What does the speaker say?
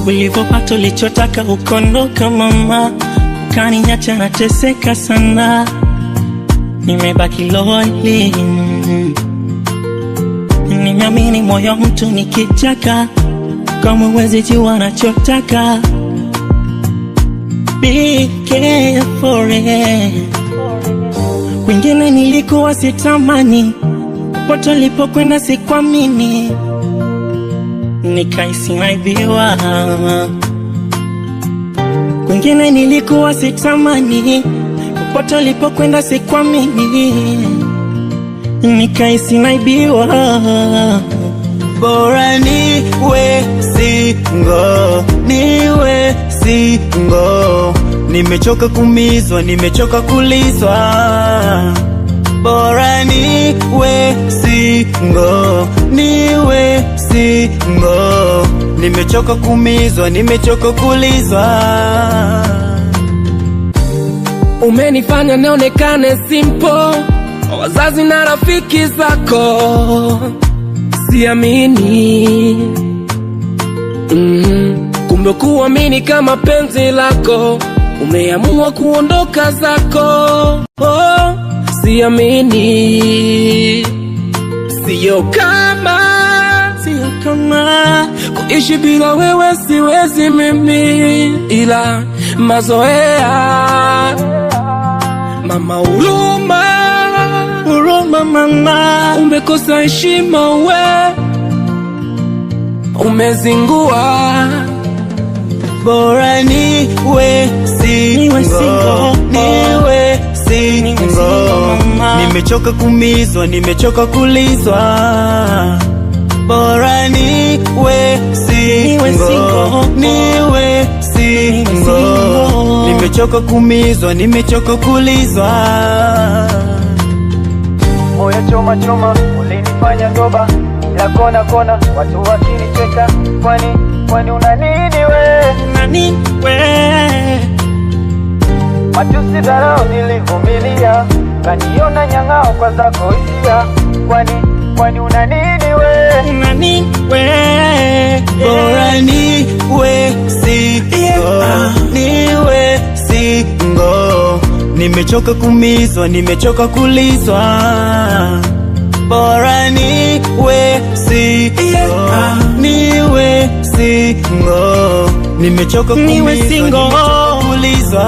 Ulivopata ulichotaka ukondoka mama, ukaniacha nateseka sana. Nimebaki lonely, nimeamini moyo mtu nikichaka, kama uwezi jua nachotaka. Be careful, wengine nilikuwa sitamani, pote lipokwenda sikuamini, nikaisi naibiwa. Wengine nilikuwa sitamani, pote lipokwenda sikuamini, nikaisi naibiwa. Bora niwe single, niwe single. Nimechoka kumizwa, nimechoka kulizwa. Bora niwe single, niwe single. Nimechoka kumizwa, nimechoka kulizwa. Umenifanya nionekane simple, wazazi na rafiki zako siamini. Kumbe kuamini kama penzi lako, umeamua kuondoka zako. Siamini, sio kama kuishi bila wewe siwezi mimi, ila mazoea. Mama huruma mama, umekosa heshima we, umezingua. Bora niwe single, niwe single. Nimechoka kumizwa, nimechoka kulizwa. Bora niwe single, niwe single. Nimechoka kumizwa, nimechoka kulizwa. Moyo choma choma, ulinifanya doba, la kona kona, watu wakinicheka. Kwani una nini we? Na nini we? Matusi dharau nilivumilia, kaniona nyang'ao kwa zako hisia. Kwani una nini we? Na nini we? Bora niwe single, niwe single. Nimechoka kumizwa, nimechoka kulizwa. Bora niwe single, niwe single. Nimechoka kumizwa, nimechoka kulizwa.